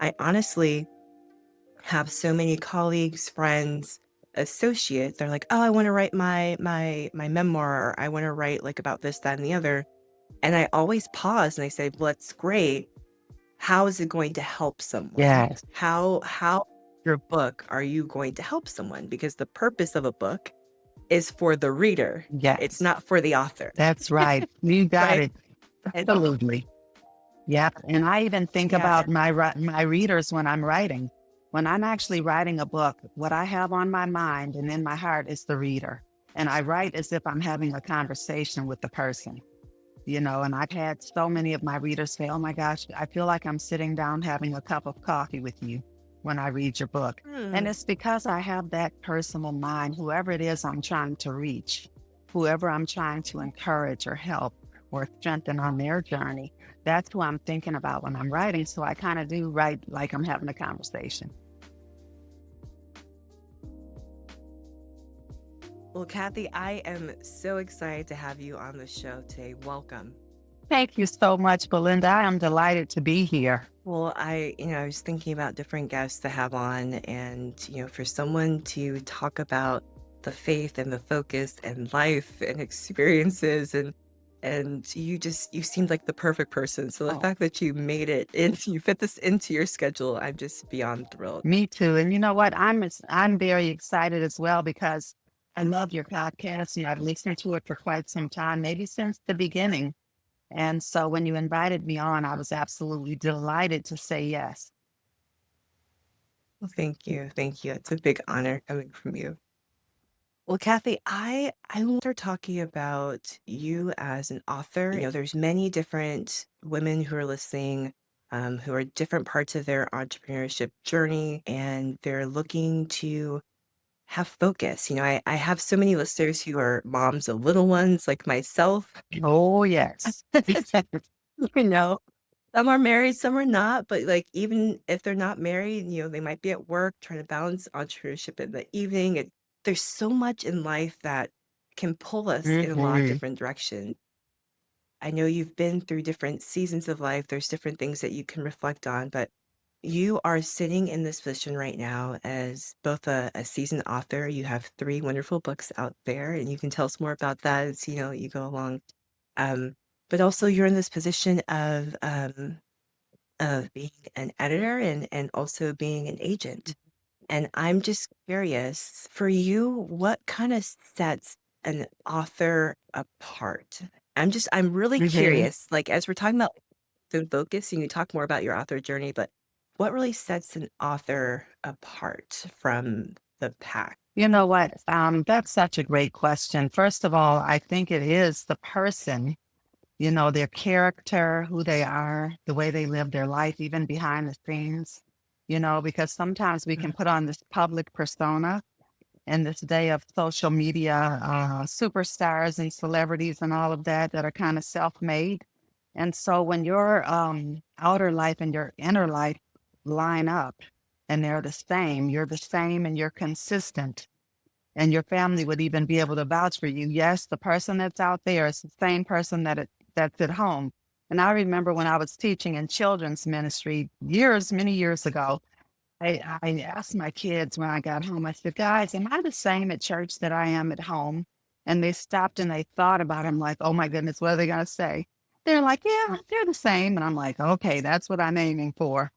I honestly have so many colleagues, friends, associates. They're like, "Oh, I want to write my memoir, or I want to write like about this, that, and the other." And I always pause and I say, "Well, that's great. How is it going to help someone? Yes. How your book are you going to help someone? Because the purpose of a book is for the reader. It's Yes. not for the author, That's right. You got right?" it. And Absolutely. Yep. And I even think yeah, about my readers when I'm writing. When I'm actually writing a book, what I have on my mind and in my heart is the reader. And I write as if I'm having a conversation with the person, and I've had so many of my readers say, "Oh my gosh, I feel like I'm sitting down having a cup of coffee with you when I read your book." And hmm, it's because I have that personal mind, whoever it is I'm trying to reach, whoever I'm trying to encourage or help or strengthen on their journey. That's who I'm thinking about when I'm writing. So I kind of do write like I'm having a conversation. well, Kathy, I am so excited to have you on the show today. Welcome. Thank you so much, Belinda. I am delighted to be here. Well, I was thinking about different guests to have on, and, for someone to talk about the faith and the focus and life and experiences and you seemed like the perfect person. So the Oh, fact that you made it and you fit this into your schedule, I'm just beyond thrilled. me too. And you know what? I'm very excited as well because I love your podcast. I've listened to it for quite some time, maybe since the beginning. And so when you invited me on, I was absolutely delighted to say yes. Well, thank you. Thank you. It's a big honor coming from you. Well, Kathy, I want to start talking about you as an author. There's many different women who are listening, who are different parts of their entrepreneurship journey, and they're looking to have focus. I have so many listeners who are moms of little ones like myself. Oh, yes. you know, some are married, some are not, but like even if they're not married, they might be at work trying to balance entrepreneurship in the evening. And there's so much in life that can pull us in a lot of Hmm. different directions. I know you've been through different seasons of life. There's different things that you can reflect on, but you are sitting in this position right now as both a seasoned author. You have three wonderful books out there, and you can tell us more about that as you go along. Um, but also you're in this position of being an editor and also being an agent. And I'm just curious, for you, what kind of sets an author apart? I'm really Hmm. curious, like as we're talking about the focus, and you talk more about your author journey, but what really sets an author apart from the pack? You know what? That's such a great question. First of all, I think it is the person, their character, who they are, the way they live their life, even behind the scenes, because sometimes we can Mhm. put on this public persona in this day of social media, superstars and celebrities and all of that are kind of self-made. And so when your outer life and your inner life line up and they're the same, you're the same and you're consistent and your family would even be able to vouch for you. Yes, the person that's out there is the same person that's at home. And I remember when I was teaching in children's ministry many years ago, I asked my kids when I got home, I said, "Guys, am I the same at church that I am at home?" And they stopped and they thought about it. I'm like, "Oh my goodness, what are they going to say?" They're like, "Yeah, they're the same." And I'm like, "Okay, that's what I'm aiming for."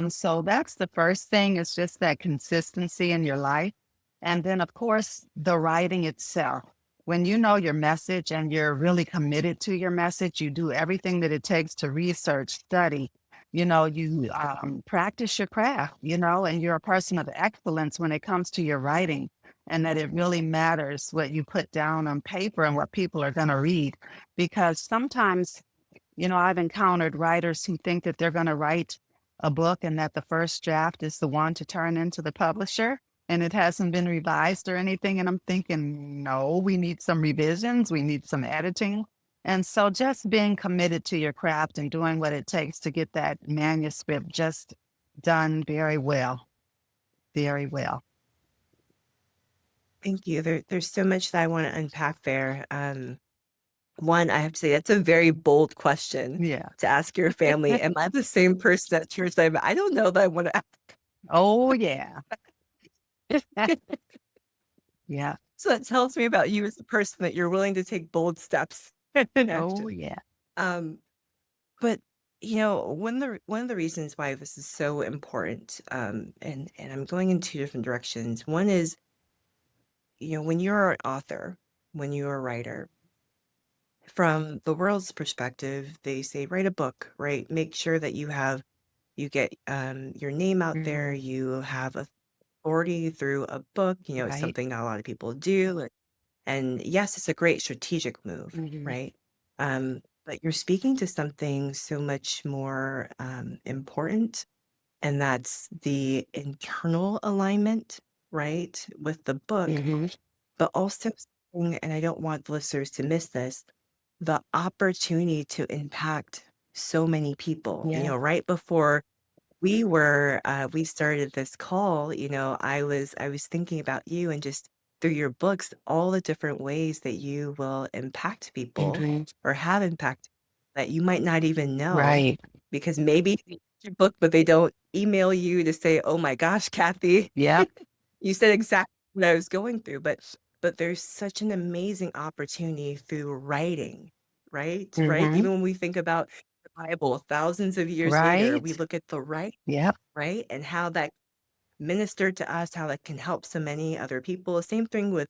So that's the first thing is just that consistency in your life. And then, of course, the writing itself. When you know your message and you're really committed to your message, you do everything that it takes to research, study, you practice your craft, and you're a person of excellence when it comes to your writing, and that it really matters what you put down on paper and what people are going to read. Because sometimes, I've encountered writers who think that they're going to write a book and that the first draft is the one to turn into the publisher and it hasn't been revised or anything. And I'm thinking, no, we need some revisions, we need some editing. And so just being committed to your craft and doing what it takes to get that manuscript just done very well, very well. Thank you. There's so much that I want to unpack there. One, I have to say that's a very bold question Yeah. to ask your family. Am I the same person at church that I don't know that I want to Oh, yeah. Yeah. So that tells me about you as a person that you're willing to take bold steps in Oh, action. yeah. Um, but one of the reasons why this is so important, and I'm going in two different directions. One is, when you're an author, when you're a writer, from the world's perspective, they say write a book, right? Make sure that you get your name out there, Mhm. you have authority through a book. It's Right. something not a lot of people do. And yes, it's a great strategic move, Mhm. right? But you're speaking to something so much more important, and that's the internal alignment, right, with the book, Mhm. but also something, and I don't want the listeners to miss this, the opportunity to impact so many people. Yeah. Right before we started this call, I was thinking about you and just through your books, all the different ways that you will impact people Mhm. or have impact that you might not even know Right. because maybe they read your book, but they don't email you to say, "Oh my gosh, Kathy, Yep. you said exactly what I was going through." But there's such an amazing opportunity through writing, right? Right? Mhm. Even when we think about the Bible, thousands of years later, we Right. look at the writing, Yep. right? And how that ministered to us, how that can help so many other people. Same thing with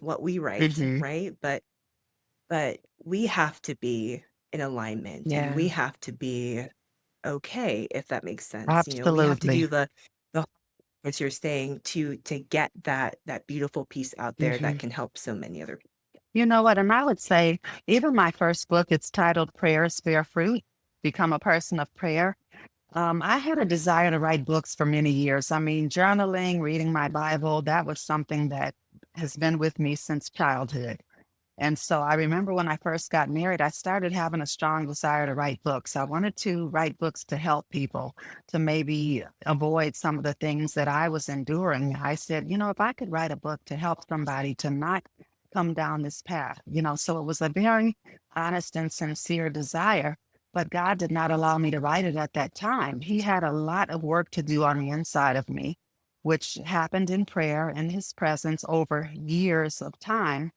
what we write, Mhm. right? But we have to be in alignment and Yeah. we have to be okay, if that makes sense. We have to Absolutely. do the as you're saying to get that beautiful piece out there that Mhm. can help so many other people. You know what? And I would say, even my first book, it's titled Prayers Bear Fruit, Become a Person of Prayer. I had a desire to write books for many years. I mean, journaling, reading my Bible, that was something that has been with me since childhood. And so I remember when I first got married, I started having a strong desire to write books. I wanted to write books to help people, to maybe avoid some of the things that I was enduring. I said, if I could write a book to help somebody to not come down this path, so it was a very honest and sincere desire. But God did not allow me to write it at that time. He had a lot of work to do on the inside of me, which happened in prayer in his presence over years of time.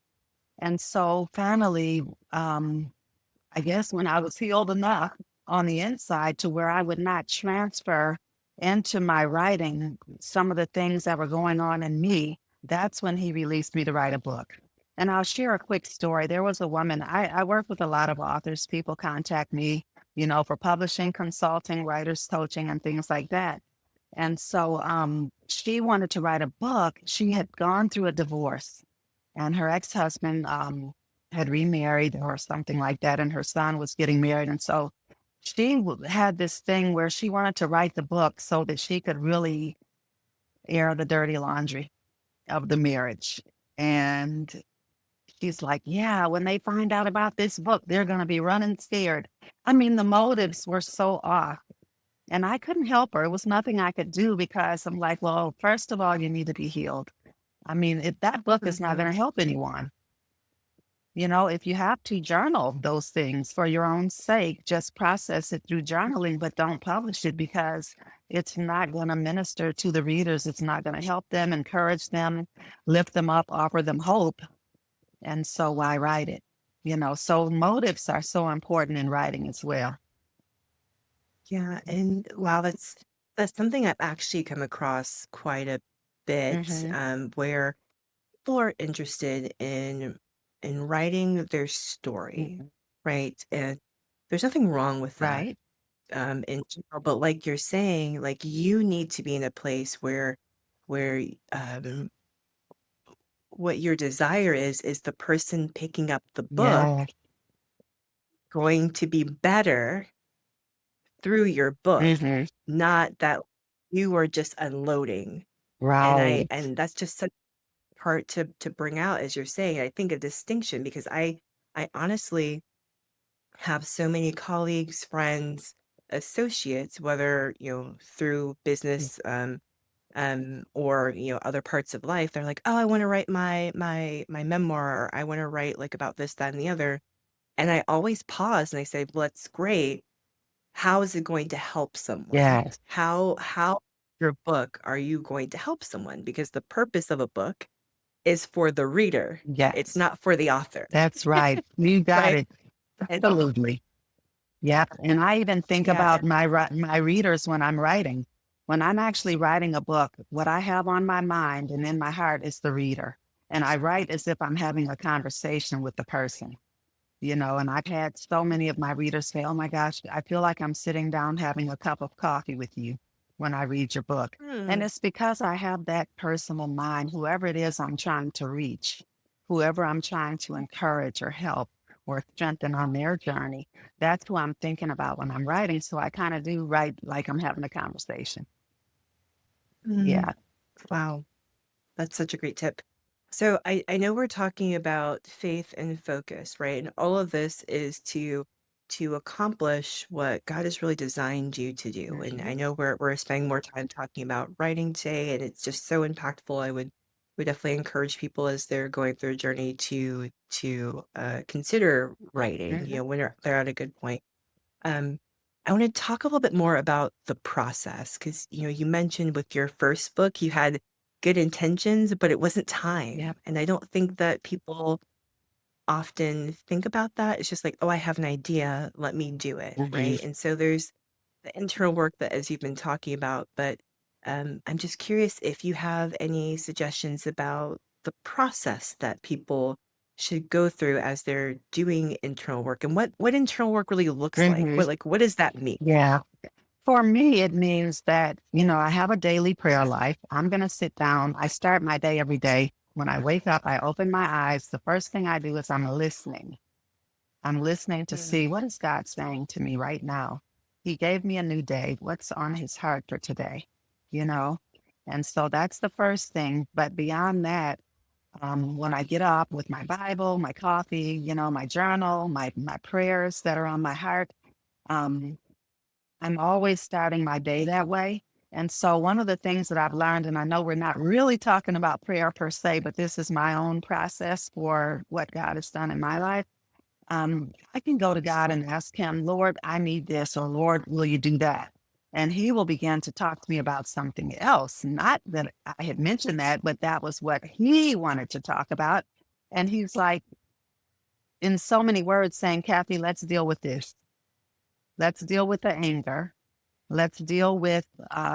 And so finally, I guess when I was healed enough on the inside to where I would not transfer into my writing some of the things that were going on in me, that's when he released me to write a book. And I'll share a quick story. There was a woman, I work with a lot of authors. People contact me, for publishing, consulting, writers coaching, and things like that. And so she wanted to write a book. She had gone through a divorce and her ex-husband had remarried or something like that, and her son was getting married. And so she had this thing where she wanted to write the book so that she could really air the dirty laundry of the marriage. And she's like, yeah, when they find out about this book, they're going to be running scared. I mean, the motives were so off. And I couldn't help her. It was nothing I could do because I'm like, well, first of all, you need to be healed. I mean, if that book is not Mhm. going to help anyone, if you have to journal those things for your own sake, just process it through journaling, but don't publish it because it's not going to minister to the readers. It's not going to help them, encourage them, lift them up, offer them hope. And so why write it? So motives are so important in writing as well. Yeah, and wow, that's something I've actually come across quite a bit, Hmm. where people are interested in writing their story, right? And there's nothing wrong with that, Right. in general, but like you're saying, like you need to be in a place where what your desire is the person picking up the book Yeah. going to be better through your book, Hmm. not that you are just unloading. Right. And that's just such a part to bring out as you're saying. I think a distinction because I honestly have so many colleagues, friends, associates, whether, through business, or, other parts of life, they're like, "Oh, I wanna write my memoir," or "I wanna write, like, about this, that, and the other." And I always pause and I say, "Well, that's great. How is it going to help someone? Yes. How your book are you going to help someone?" Because the purpose of a book is for the reader. It's Yes. not for the author, That's right. You got right? it. And Absolutely. Yeah, and I even think yeah, about my readers when I'm writing. When I'm actually writing a book, what I have on my mind and in my heart is the reader. And I write as if I'm having a conversation with the person, and I've had so many of my readers say, "Oh my gosh, I feel like I'm sitting down having a cup of coffee with you when I read your book." And mm, it's because I have that personal mind, whoever it is I'm trying to reach, whoever I'm trying to encourage or help or strengthen on their journey. That's who I'm thinking about when I'm writing. So I kind of do write like I'm having a conversation. mm, Yeah. wow. That's such a great tip. So I know we're talking about faith and focus, right? And all of this is to accomplish what God has really designed you to do. And Mhm. I know we're spending more time talking about writing today, and it's just so impactful. I would definitely encourage people as they're going through a journey to consider writing, Mhm. when they're at a good point. Um, I want to talk a little bit more about the process because you mentioned with your first book you had good intentions, but it wasn't Yeah. time. And I don't think that people often think about that. It's just like, oh, I have an idea, let me do it, Mhm. right? And so there's the internal work that as you've been talking about, but I'm just curious if you have any suggestions about the process that people should go through as they're doing internal work and what internal work really looks like. Mhm. What does that mean? Yeah. For me, it means that, I have a daily prayer life. I'm going to sit down. I start my day every day. When I wake up, I open my eyes. The first thing I do is I'm listening. I'm listening to Mm, see what is God saying to me right now. He gave me a new day. What's on his heart for today? You know? And so that's the first thing. But beyond that, when I get up with my Bible, my coffee, my journal, my prayers that are on my heart, um, I'm always starting my day that way. And so one of the things that I've learned, and I know we're not really talking about prayer per se, but this is my own process for what God has done in my life. I can go to God and ask him, Lord, I need this, or Lord, will you do that? And he will begin to talk to me about something else. Not that I had mentioned that, but that was what he wanted to talk about. And he's like, in so many words, saying, Kathy, let's deal with this. Let's deal with the anger. Let's deal with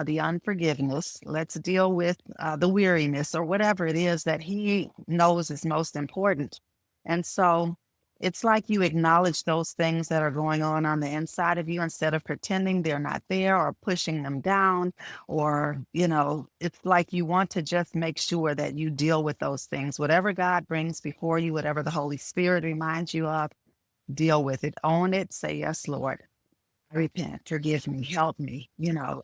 the unforgiveness. Let's deal with the weariness or whatever it is that he knows is most important. And so it's like you acknowledge those things that are going on the inside of you instead of pretending they're not there or pushing them down. Or, it's like you want to just make sure that you deal with those things. Whatever God brings before you, whatever the Holy Spirit reminds you of, deal with it, own it, say, Yes, Lord. I repent, forgive me, help me,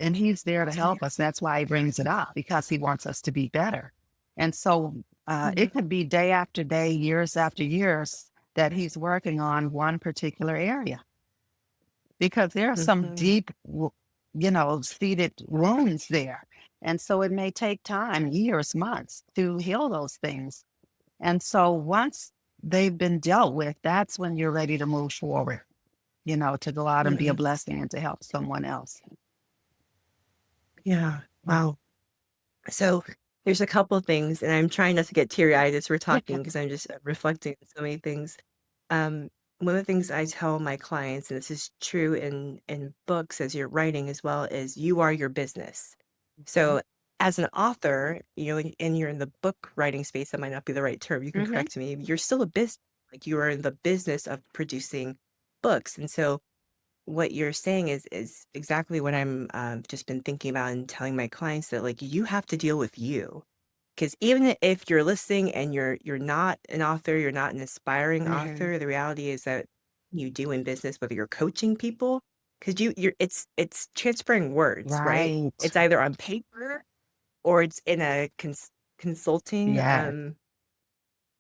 and he's there to help us. That's why he brings it up because he wants us to be better. And so mhm, it could be day after day, years after years that he's working on one particular area because there are some mhm. deep, seated wounds there. And so it may take time, years, months to heal those things. And so once they've been dealt with, that's when you're ready to move forward, to go out and be a Mm, blessing and to help someone else. yeah. Wow. So there's a couple things, and I'm trying not to get teary-eyed as we're talking because I'm just reflecting on so many things. Um, One of the things I tell my clients, and this is true in books as you're writing as well, is you are your business. So as an author, and you're in the book writing space, that might not be the right term. You can Mhm. correct me. You're still a business. Like you are in the business of producing books, and so what you're saying is exactly what I'm just been thinking about and telling my clients that like you have to deal with you because even if you're listening and you're not an author, you're not an aspiring Mhm. author, the reality is that you do in business, whether you're coaching people, because you're it's transferring words, right? Right. It's either on paper or it's in a consulting Yes.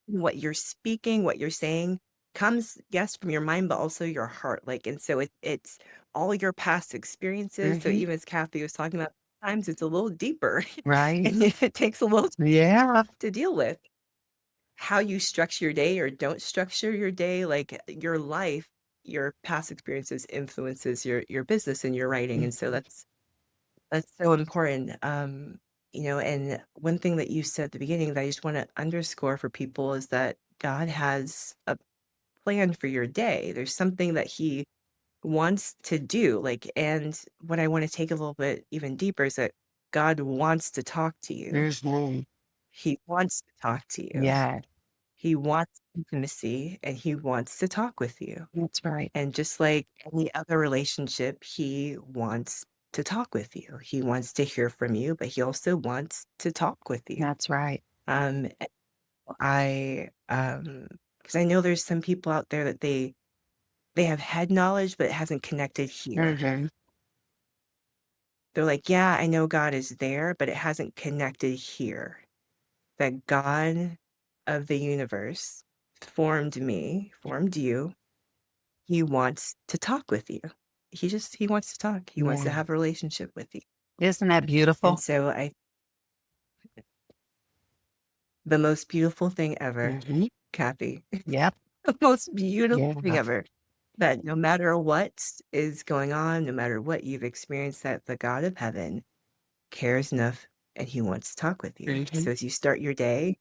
what you're speaking, what you're saying comes, yes, from your mind, but also your heart. Like, and so it's all your past experiences. So Mhm. even as Kathy was talking about, times it's a little deeper Right. and it takes a little Yeah. to deal with. how you structure your day or don't structure your day, like your life, your past experiences influences your business and your writing. And so Mhm. that's so important. And one thing that you said at the beginning that I just want to underscore for people is that God has a plan for your day. There's something that he wants to do. Like, and what I want to take a little bit even deeper is that God wants to talk to you. Mhm. He wants to talk to you. Yeah, He wants intimacy and he wants to talk with you. that's right. And just like any other relationship, he wants to talk with you. He wants to hear from you, but he also wants to talk with you. That's right. Um, because I know there's some people out there that they have head knowledge, but it hasn't connected here. Mhm. They're like, yeah, I know God is there, but it hasn't connected here. That God of the universe formed me, formed you. He wants to talk with you. He wants to talk. He wants to Yeah. have a relationship with you. Isn't that And beautiful? so the most beautiful thing ever, Mhm. Kathy, Yep. the most beautiful thing Yeah. ever, that no matter what is going on, no matter what you've experienced, that the God of heaven cares enough and he wants to talk with you. Mhm. So as you start your day,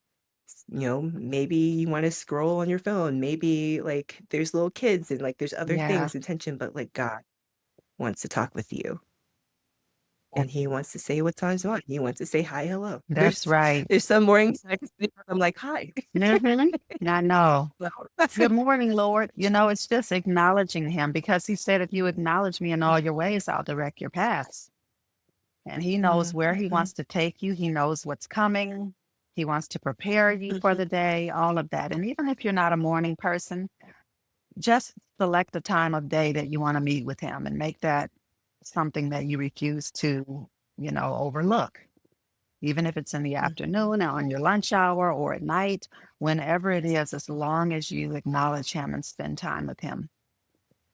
maybe you want to scroll on your phone. Maybe like there's little kids and like there's other Yeah. things, attention, but like God wants to talk with you. Yeah. And he wants to say what's on his mind. He wants to say hi, hello. That's right. There's some mornings I can sleep, I'm like, hi. Mhm. I know. Well, Good morning, Lord. You know, it's just acknowledging him because he said, if you acknowledge me in all your ways, I'll direct your paths. And he knows Mhm, where he mhm, wants to take you. He knows what's coming. He wants to prepare you for mhm, the day, all of that. And even if you're not a morning person, just select the time of day that you want to meet with him and make that something that you refuse to, overlook. Even if it's in the mhm, afternoon or on your lunch hour or at night, whenever it is, as long as you acknowledge him and spend time with him.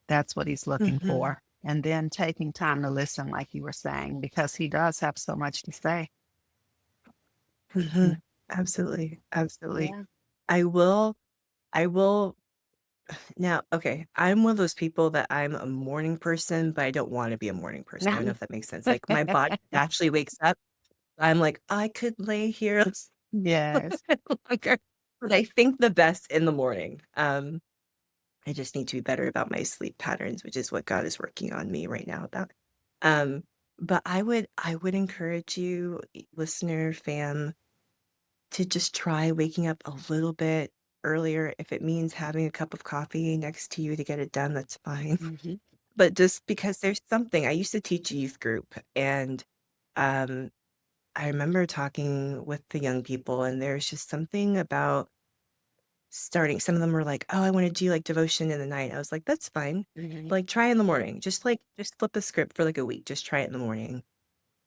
That's what he's looking mhm, for. And then taking time to listen, like you were saying, because he does have so much to say. mhm. Mhm. Absolutely, absolutely. Yeah. I will now, okay, I'm one of those people that I'm a morning person, but I don't wanna be a morning person. I don't know if that makes sense. Like, my body naturally wakes up. I'm like, "I could lay here Yes. longer," but I think the best in the morning. I just need to be better about my sleep patterns, which is what God is working on me right now about. Um, but I would encourage you, listener, fam, to just try waking up a little bit earlier. If it means having a cup of coffee next to you to get it done, that's fine. Mhm. But just because there's something I used to teach a youth group, and, um, I remember talking with the young people, and there's just something about starting some of them were like, "Oh, I wanna do, like, devotion in the night." I was like, "That's fine. Mhm. Like, try in the morning. Just flip the script for, like, a week. Just try it in the morning."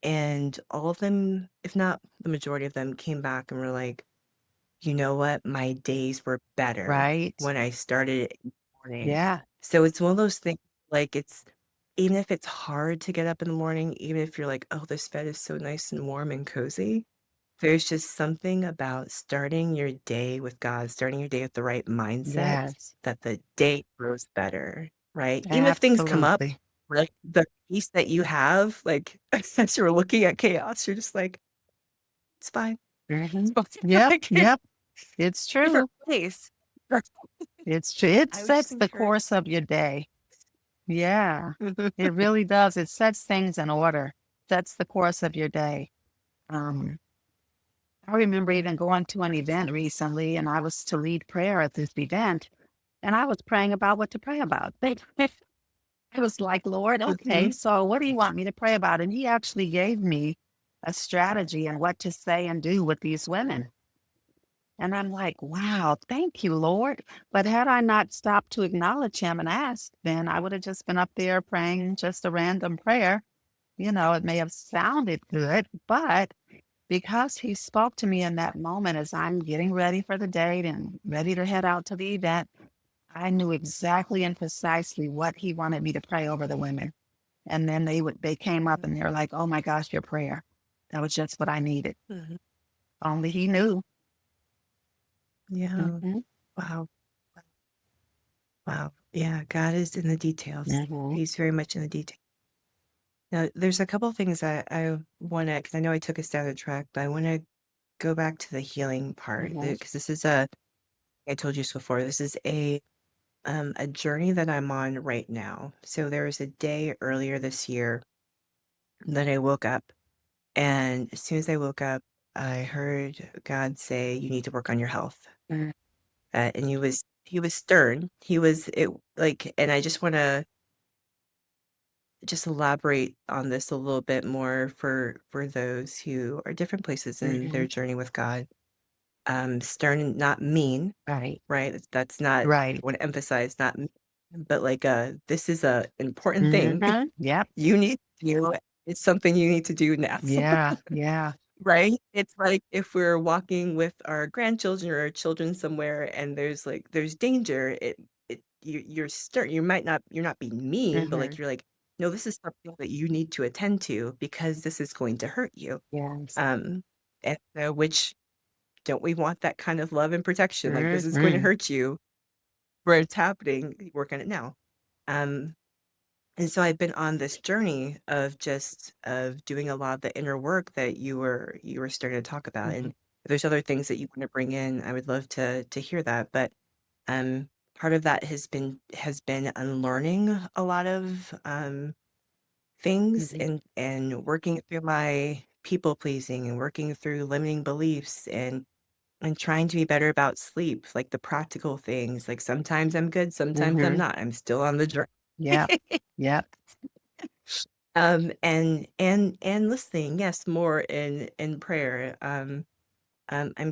And all of them, if not the majority of them, came back and were like, "You know what? My days were better Right. when I started it in the morning." Yeah. So it's one of those things, like, it's even if it's hard to get up in the morning, even if you're like, "Oh, this bed is so nice and warm and cozy," there's just something about starting your day with God, starting your day with the right mindset Yes. that the day grows better, right? Even if things come up, Absolutely. like, the peace that you have, like, as you're looking at chaos, you're just like, "It's fine. It's Mhm. fine." Yep. Like, Yep. It's different true. place. It's true. It I would just sets the encourage. course of your day. Yeah. It really does. It sets things in order, sets the course of your day. Um, I remember even going to an event recently and I was to lead prayer at this event and I was praying about what to pray about. I was like, Lord, okay, Mhm, so what do you want me to pray about? And he actually gave me a strategy and what to say and do with these women. And I'm like, wow, thank you, Lord. But had I not stopped to acknowledge him and ask, then I would have just been up there praying just a random prayer. It may have sounded good, but because he spoke to me in that moment as I'm getting ready for the date and ready to head out to the event, I knew exactly and precisely what he wanted me to pray over the women. And then they came up and they're like, oh my gosh, your prayer. That was just what I needed. mhm. Only he knew. Yeah. Mhm, Wow. Wow. Yeah, God is in the details. mhm, He's very much in the detail. Now, there's a couple of things that I wanna, because I know I took us down the track, but I wanna go back to the healing part, mhm, because this is a I told you this before, this is a journey that I'm on right now. So there was a day earlier this year that I woke up, and as soon as I woke up, I heard God say, "You need to work on your health." mm, And he was stern. He was it like, and I just wanna just elaborate on this a little bit more for those who are different places in mhm. their journey with God. Stern, not mean, Right, right? That's not, I right. want to emphasize, not mean, but like, this is a important thing. Mhm. Yep. You need to do it. It's something you need to do now. Yeah, yeah. Right? It's like if we're walking with our grandchildren or our children somewhere and there's danger, you're stern. You're not being mean, but like Mhm. you're like, no, this is something that you need to attend to because this is going to hurt you. Yes. Um, and so which don't we want that kind of love and protection? Like this is going to Mhm. hurt you where it's happening, work on it now. Um, and so I've been on this journey of doing a lot of the inner work that you were starting to talk about. And Mhm. if there's other things that you want to bring in, I would love to hear that. But part of that has been unlearning a lot of things Mhm. and working through my people pleasing and working through limiting beliefs and trying to be better about sleep, like the practical things. Like sometimes I'm good, sometimes I'm Mhm. not. I'm still on the journey. Yep. Yep. And listening, yes, more in prayer. I'm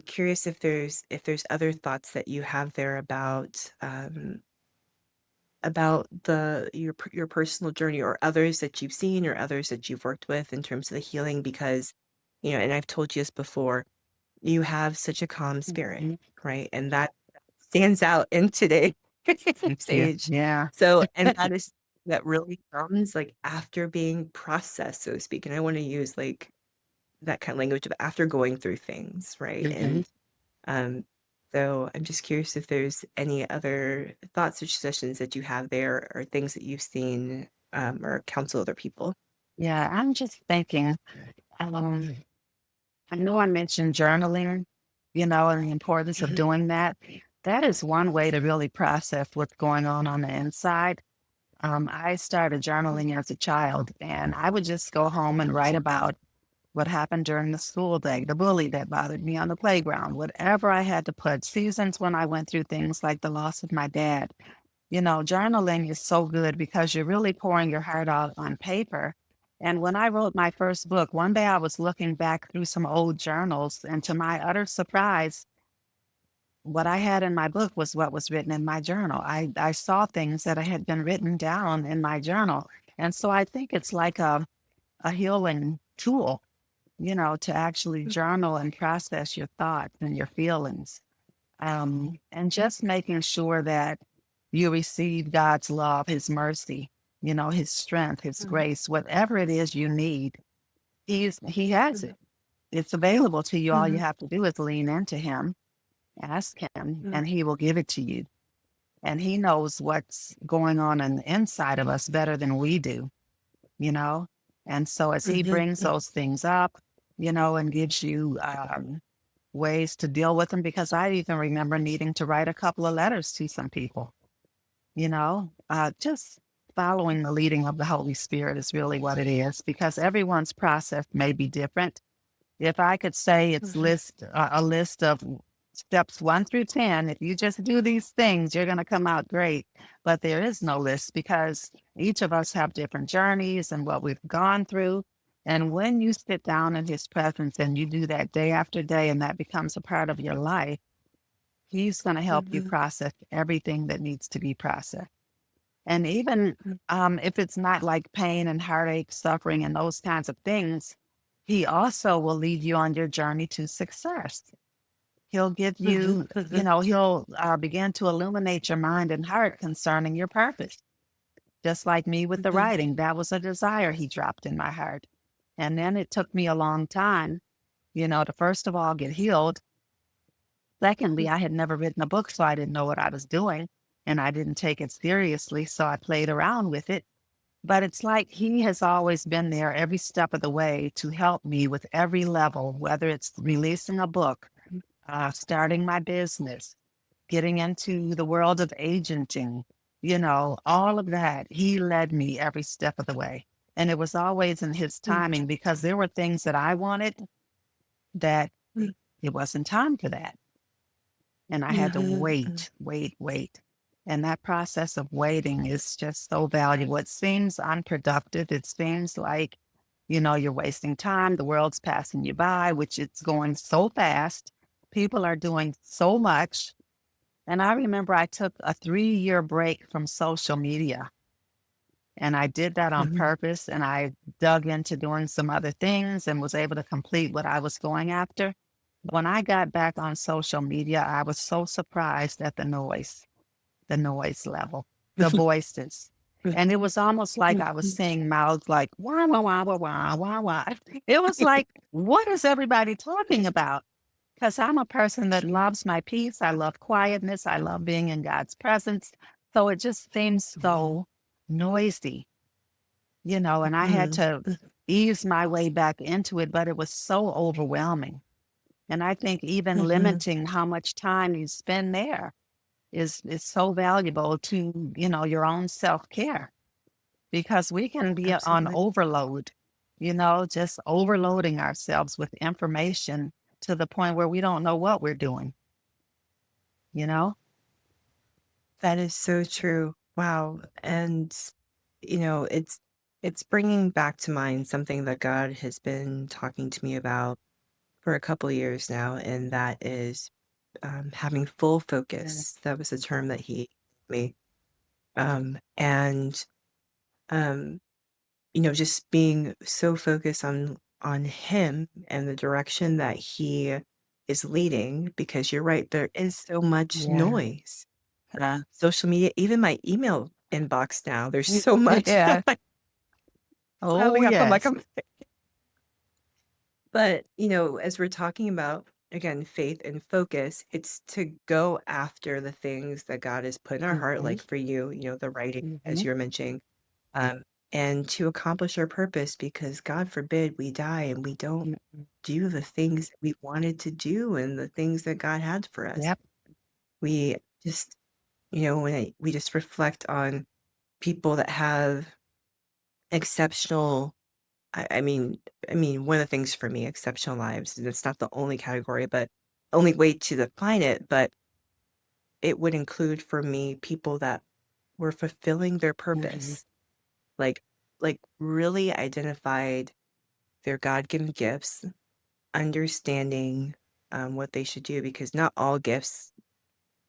curious if there's other thoughts that you have there about your personal journey or others that you've seen or others that you've worked with in terms of the healing, because and I've told you this before, you have such a calm spirit, Mhm. right? And that stands out in today's Thank you. age. Yeah. So, and that really comes like after being processed, so to speak. And I want to use like that kind of language of after going through things, right? Mhm. Um, so I'm just curious if there's any other thoughts or suggestions that you have there or things that you've seen or counsel other people. Yeah, I'm just thinking, um, I know I mentioned journaling, and the importance of Mhm, doing that. That is one way to really process what's going on the inside. I started journaling as a child, and I would just go home and write about what happened during the school day, the bully that bothered me on the playground, whatever I had to put, seasons when I went through things like the loss of my dad. Journaling is so good because you're really pouring your heart out on paper. And when I wrote my first book, one day I was looking back through some old journals, and to my utter surprise, what I had in my book was what was written in my journal. I saw things that had been written down in my journal. And so I think it's like a healing tool, to actually journal and process your thoughts and your feelings. And just making sure that you receive God's love, His mercy, His strength, His mhm, grace, whatever it is you need, He has mhm, it. It's available to you. All you mhm, have to do is lean into Him, ask Him, mhm, and He will give it to you. And He knows what's going on the inside of us better than we do, you know? And so as He mhm, brings mhm, those things up, and gives you ways to deal with them, because I even remember needing to write a couple of letters to some people, just following the leading of the Holy Spirit is really what it is, because everyone's process may be different. If I could say it's mhm, a list of steps 1 through 10, if you just do these things, you're going to come out great. But there is no list, because each of us have different journeys and what we've gone through. And when you sit down in His presence and you do that day after day, and that becomes a part of your life, He's going to help you mhm, process everything that needs to be processed. And even mhm, if it's not like pain and heartache, suffering, and those kinds of things, He also will lead you on your journey to success. He'll give mhm, you, mhm, he'll begin to illuminate your mind and heart concerning your purpose. Just like me with the mhm, writing, that was a desire He dropped in my heart. And then it took me a long time, to first of all get healed, Secondly, I had never written a book, so I didn't know what I was doing, and I didn't take it seriously, so I played around with it. But it's like he has always been there every step of the way to help me with every level, whether it's releasing a book, starting my business, getting into the world of agenting, all of that. He led me every step of the way. And it was always in his timing because there were things that I wanted that it wasn't time for that. And I had to Mhm, wait, wait, wait. And that process of waiting is just so valuable. It seems unproductive. It seems like, you're wasting time. The world's passing you by, which it's going so fast. People are doing so much. And I remember I took a 3-year break from social media. And I did that on mhm, purpose. And I dug into doing some other things and was able to complete what I was going after. When I got back on social media, I was so surprised at the noise level, the voices. And it was almost like I was seeing mouths like, wah, wah, wah, wah, wah, wah, wah. It was like, what is everybody talking about? Because I'm a person that loves my peace. I love quietness. I love being in God's presence. So it just seems mhm, so noisy, and I had mhm, to ease my way back into it, but it was so overwhelming. And I think even mhm. limiting how much time you spend there is so valuable to, your own self-care because we can be on Absolutely. overload, just overloading ourselves with information to the point where we don't know what we're doing, you know? That is so true. Wow. And, it's bringing back to mind something that God has been talking to me about for a couple of years now, and that is having full Mm, focus. That was a term that he gave me. And um, just being so focused on him and the direction that he is leading, because you're right, there is so much yeah. noise. Social media, even my email inbox now, there's so much Yeah. like Oh, piling up. I'm like, yes. but as we're talking about again, faith and focus, it's to go after the things that God has put in our heart, Mhm, like for you, the writing, as mhm, you're mentioning, um, and to accomplish our purpose, because God forbid we die and we don't mhm. do the things we wanted to do and the things that God had for us. Yep. We just, we just reflect on people that have exceptional, I mean, one of the things for me, exceptional lives, and it's not the only category, but only way to define it, but it would include for me people that were fulfilling their Mhm. purpose, like really identified their God-given gifts, understanding what they should do, because not all gifts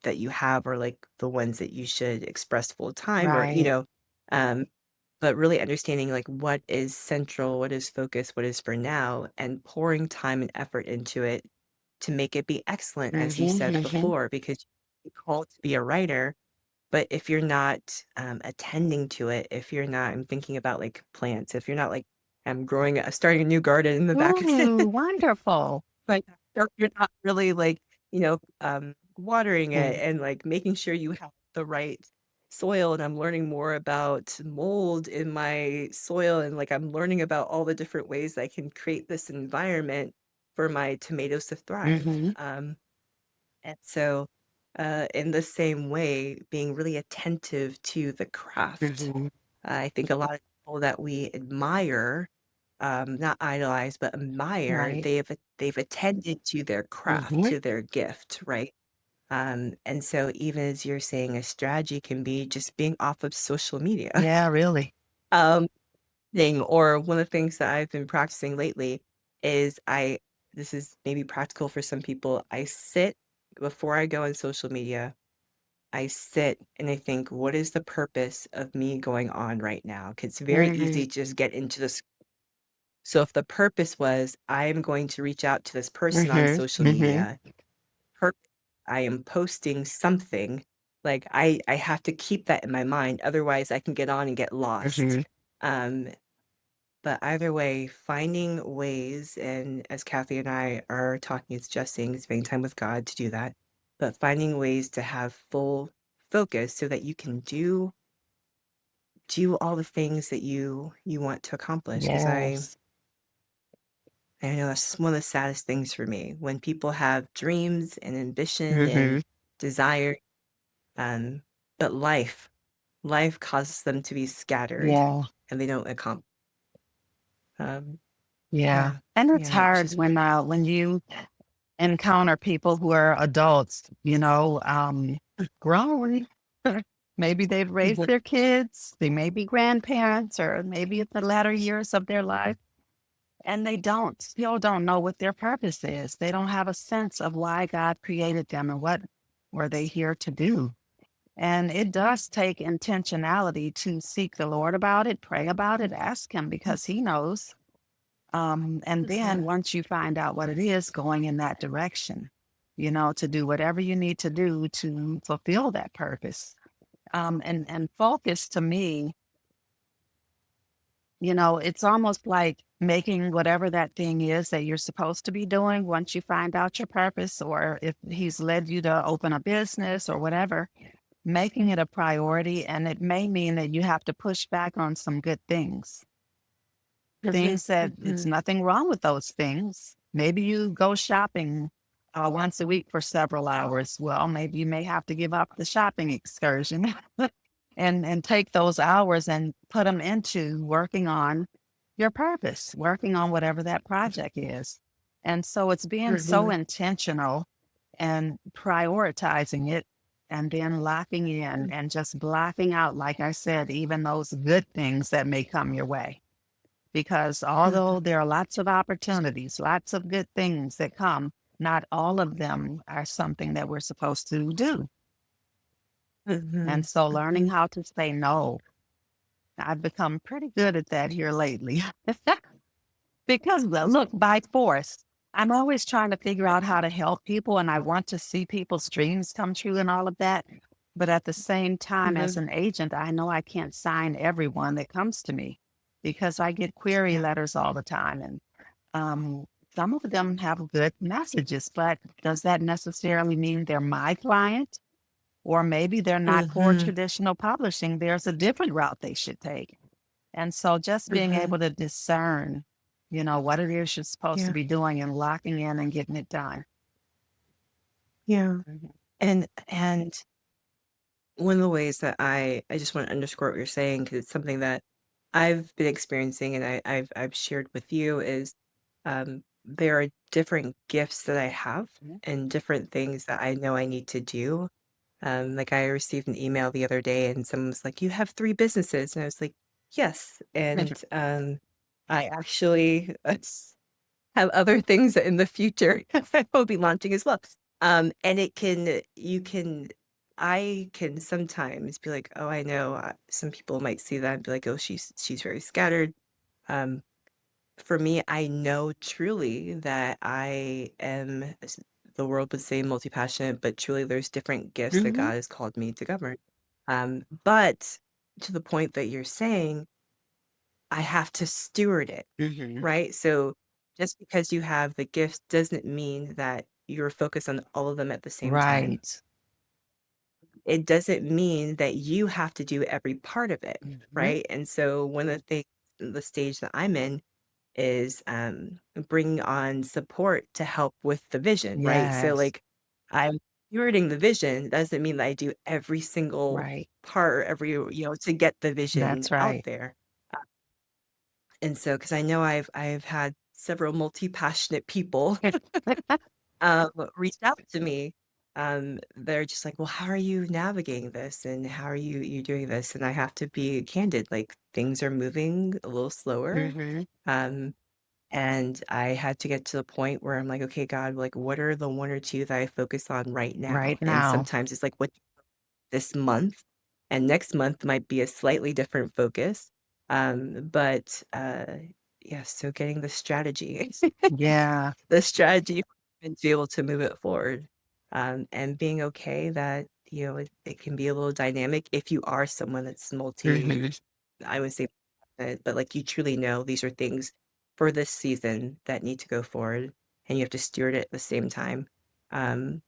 that you have are like the ones that you should express full time, or Right. um but really understanding like what is central, what is focus, what is for now, and pouring time and effort into it to make it be excellent, as you Mhm, said mhm. before, because you're called to be a writer. But if you're not attending to it, if you're not, I'm thinking about like plants, if you're not like starting a new garden in the back of Wonderful. like, you're not really, like, watering it Mm, and, like, making sure you have the right soil, and I'm learning more about mold in my soil, and, like, I'm learning about all the different ways I can create this environment for my tomatoes to thrive, mhm, and so, in the same way, being really attentive to the craft. mhm. I think a lot of people that we admire, not idolize, but admire, Right. they've attended to their craft, Mhm. to their gift, right? And so even as you're saying, a strategy can be just being off of social media. Yeah, really. Um, or one of the things that I've been practicing lately is this is maybe practical for some people. I sit before I go on social media. I sit and I think, what is the purpose of me going on right now? 'Cause it's very Mhm, easy to just get into this. So if the purpose was, I'm going to reach out to this person on mhm, social mhm, media, pur I am posting something, like, I have to keep that in my mind, otherwise I can get on and get lost. mhm. Um, But either way, finding ways, and as Kathy and I are talking and suggesting, spending time with God to do that, but finding ways to have full focus so that you can do all the things that you want to accomplish. Because Yes. I know that's one of the saddest things for me when people have dreams and ambition and Mhm. desire, um, but life causes them to be scattered Yeah. and they don't accomplish. Um, Yeah. yeah, And it's yeah, it's hard just when you encounter people who are adults, grown. Maybe they've raised their kids, they may be grandparents, or maybe it's the latter years of their life, and they still don't know what their purpose is. They don't have a sense of why God created them and what were they here to do. And it does take intentionality to seek the Lord about it, pray about it, ask Him because He knows. And then once you find out what it is, going in that direction, to do whatever you need to do to fulfill that purpose. And focus to me, it's almost like making whatever that thing is that you're supposed to be doing once you find out your purpose, or if He's led you to open a business or whatever, making it a priority. And it may mean that you have to push back on some good things. Mhm, Things that it's mhm, nothing wrong with those things. Maybe you go shopping once a week for several hours. Well, maybe you may have to give up the shopping excursion and take those hours and put them into working on your purpose, working on whatever that project is. And so it's being so mhm, intentional and prioritizing it and then locking in mhm, and just blocking out, like I said, even those good things that may come your way. Because although mhm, there are lots of opportunities, lots of good things that come, not all of them are something that we're supposed to do. And mhm, so learning mhm, how to say no, I've become pretty good at that here lately. Because look, by force, I'm always trying to figure out how to help people and I want to see people's dreams come true and all of that. But at the same time, as mhm. an agent, I know I can't sign everyone that comes to me because I get query Yeah. letters all the time. And Um, some of them have good messages, but does that necessarily mean they're my client? Or maybe they're not for Mhm, traditional publishing. There's a different route they should take. And so just being mhm. able to discern, what it is you're supposed to Yeah, be doing and locking in and getting it done. yeah. Mhm. And one of the ways that I just want to underscore what you're saying because it's something that I've been experiencing and I've shared with you is there are different gifts that I have and different things that I know I need to do. Like I received an email the other day and someone was like, "You have 3 businesses," and I was like, "Yes," and I actually have other things in the future I will be launching as well. And I can sometimes be like, "Oh, I know, some people might see that and be like, oh, she's very scattered." Um, for me, I know truly that I am, the world would say multi-passionate, but truly there's different gifts that Mhm. God has called me to govern. But to the point that you're saying, I have to steward it. Mhm. Right? So just because you have the gifts doesn't mean that you're focused on all of them at the same time. Right. It doesn't mean that you have to do every part of it, Mhm. right? And so one of the things, the stage that I'm in is bringing on support to help with the vision, right? So Yes. like I'm stewarding the vision doesn't mean that I do every single Right. part, to get the vision That's out right. there. And so, because I know I've had several multi-passionate people reached out to me. They're just like, "Well, how are you navigating this, and how are you doing this?" And I have to be candid, like things are moving a little slower. Mhm. Um, and I had to get to the point where I'm like, "Okay, God, like, what are the 1 or 2 that I focus on right now?" Right And now. sometimes it's like, "What this month?" And next month might be a slightly different focus. But yeah, so getting the strategy. Yeah. The strategy and to be able to move it forward, and being okay that, it can be a little dynamic if you are someone that's Mhm. I would say but like you truly know these are things for this season that need to go forward, and you have to steward it at the same time. Um,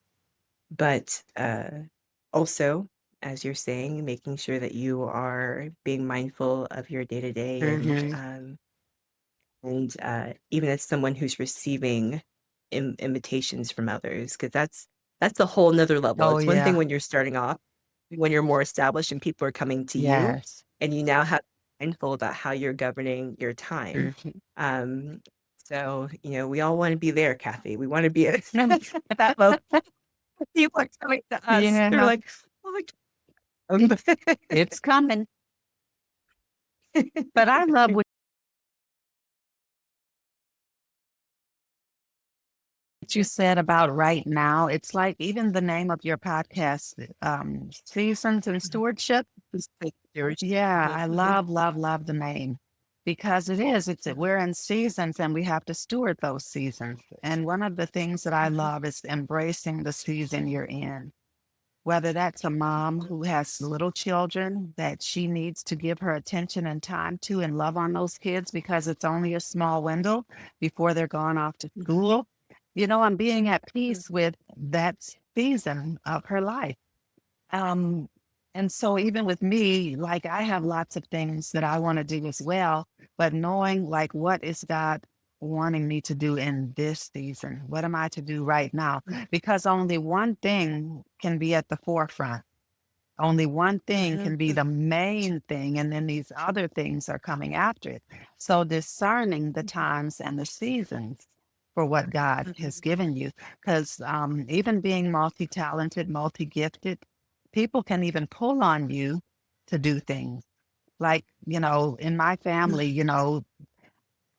but also, as you're saying, making sure that you are being mindful of your day to day Mhm. and even as someone who's receiving invitations from others, because that's a whole nother level. Oh, It's one thing yeah. when you're starting off, when you're more established and people are coming to you, Yes. and you now have to be mindful about how you're governing your time. Mhm. Um, so, we all want to be there, Kathy. We want to be at that level. People are coming to us. They're Yeah, like, oh my God. it's coming. But I love what you said about right now. It's like even the name of your podcast, Seasons and Stewardship. Just like stewardship. Yeah, I Mhm, love, love, love the name because we're in seasons and we have to steward those seasons. And one of the things that I mhm, love is embracing the season you're in. Whether that's a mom who has little children that she needs to give her attention and time to and love on those kids because it's only a small window before they're gone off to mhm, school. I'm being at mhm, peace with that season of her life. Um, and so even with me, like I have lots of things that I want to do as well, but knowing like what is God wanting me to do in this season? What am I to do right now? Because only one thing can be at the forefront. Only one thing mhm, can be the main thing, and then these other things are coming after it. So discerning the times and the seasons for what God has mhm, given you, because even being multi-talented, multi-gifted, people can even pull on you to do things. Like, in my family,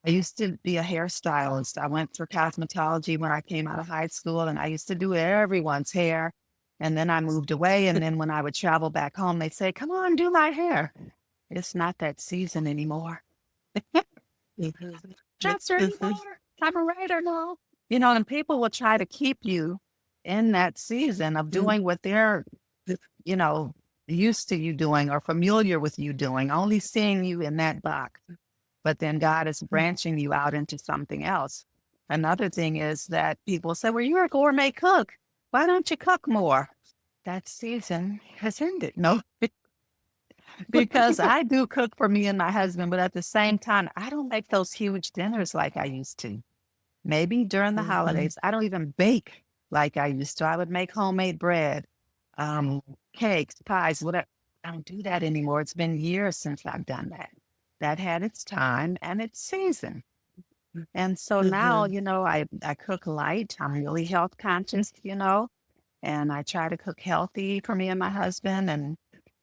I used to be a hairstylist. I went for cosmetology when I came out of high school, and I used to do everyone's hair. And then I moved away. And then when I would travel back home, they'd say, "Come on, do my hair." It's not that season anymore. mhm, Dresser mhm, anymore. I'm a writer now. And people will try to keep you in that season of mhm, doing what they're, you know, used to you doing or familiar with you doing, only seeing you in that box. But then God is mhm. branching you out into something else. Another thing is that people say, "Well, you're a gourmet cook. Why don't you cook more?" That season has ended. No, because I do cook for me and my husband, but at the same time, I don't make those huge dinners like I used to. Maybe during the Mhm. holidays, I don't even bake like I used to. I would make homemade bread, um, cakes, pies, whatever. I don't do that anymore. It's been years since I've done that. That had its time and its season. And so now, Mhm. I cook light. I'm really health conscious, and I try to cook healthy for me and my husband. And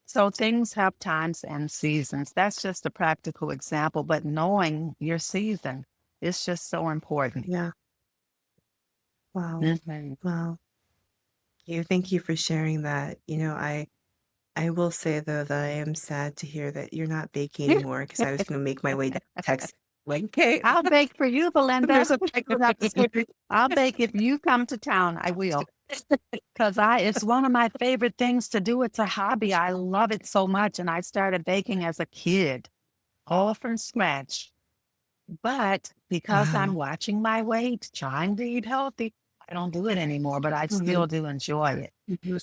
so things have times and seasons. That's just a practical example, but knowing your season is just so important. Yeah. Wow. Mhm. Wow. Thank you for sharing that. I will say though that I am sad to hear that you're not baking anymore because I was gonna make my way down to Texas. Like, okay, I'll bake for you, Belinda. there's a bagel down the street. I'll bake if you come to town. I will. Because it's one of my favorite things to do. It's a hobby. I love it so much. And I started baking as a kid, all from scratch. But because I'm Wow. watching my weight, trying to eat healthy, I don't do it anymore, but I Mhm. still do enjoy it. Mhm.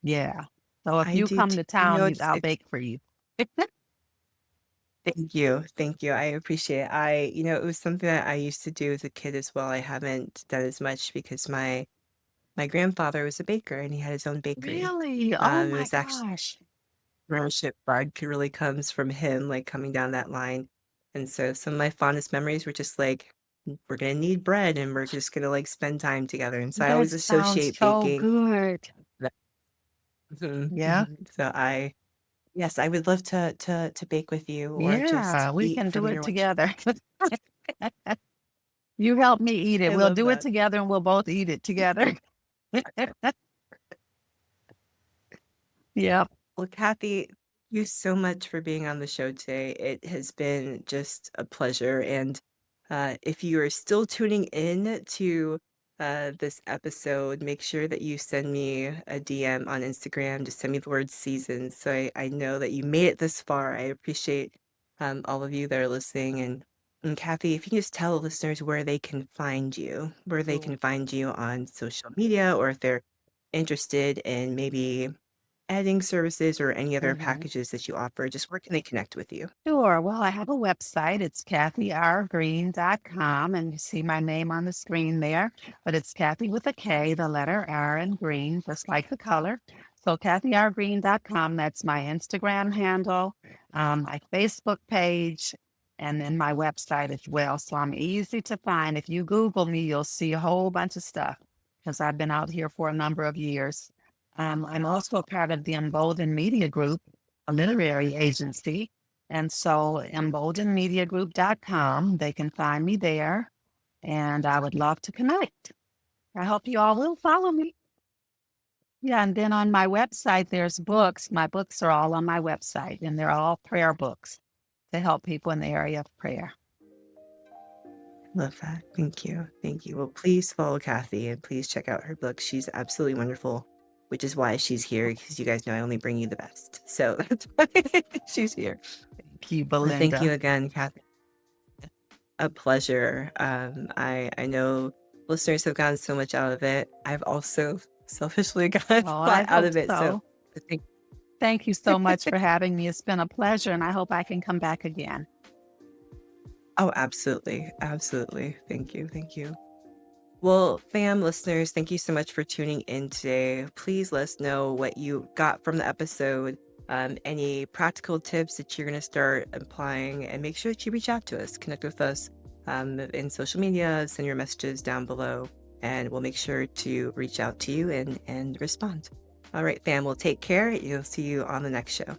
Yeah. So if I you do come too. to town, I'll It's bake for you. thank you. Thank you. I appreciate it. It was something that I used to do as a kid as well. I haven't done as much because my grandfather was a baker and he had his own bakery. Really? Oh It my was actually gosh. entrepreneurship bug really comes from him, like, coming down that line, and so some of my fondest memories were just like, we're gonna need bread, and we're just gonna, like, spend time together," and so I That always sounds associate so baking good. that. Mhm, Yeah. mhm. So yes, I would love to bake with you or just Yeah, we eat can do from it your together. You help me eat it. I We'll love do it that. together and we'll both eat it together. Yep. Well, Kathy, thank you so much for being on the show today. It has been just a pleasure. And if you are still tuning in to this episode, make sure that you send me a DM on Instagram. Just send me the word seasons so I know that you made it this far. I appreciate all of you that are listening. And Kathy, if you can just tell listeners where they can find you, where they Sure. can find you on social media, or if they're interested in maybe editing services or any other Mhm. packages that you offer, just where can they connect with you? Sure. Well, I have a website. It's kathyrgreen.com, and you see my name on the screen there. But it's Kathy with a K, the letter R, and green, just like the color. So kathyrgreen.com, that's my Instagram handle, my Facebook page, and then my website as well. So I'm easy to find. If you Google me, you'll see a whole bunch of stuff because I've been out here for a number of years. I'm also a part of the Embolden Media Group, a literary agency. And so emboldenmediagroup.com, they can find me there, and I would love to connect. I hope you all will follow me. Yeah, and then on my website, there's books. My books are all on my website, and they're all prayer books to help people in the area of prayer. Love that. Thank you. Thank you. Well, please follow Kathy and please check out her book. She's absolutely wonderful, which is why she's here because you guys know I only bring you the best. So that's why she's here. Thank you, Well, thank you Belinda. again, Kathy. A pleasure. I know listeners have gotten so much out of it. I've also selfishly gotten Oh, a I lot out hope of it. So so. thank Thank you so much for having me. It's been a pleasure, and I hope I can come back again. oh, absolutely. Absolutely. Thank you. Thank you. Well, fam listeners, thank you so much for tuning in today. Please let us know what you got from the episode, any practical tips that you're going to start applying, and make sure that you reach out to us, connect with us in social media, send your messages down below, and we'll make sure to reach out to you and respond. All right, fam, well, take care. You'll see you on the next show.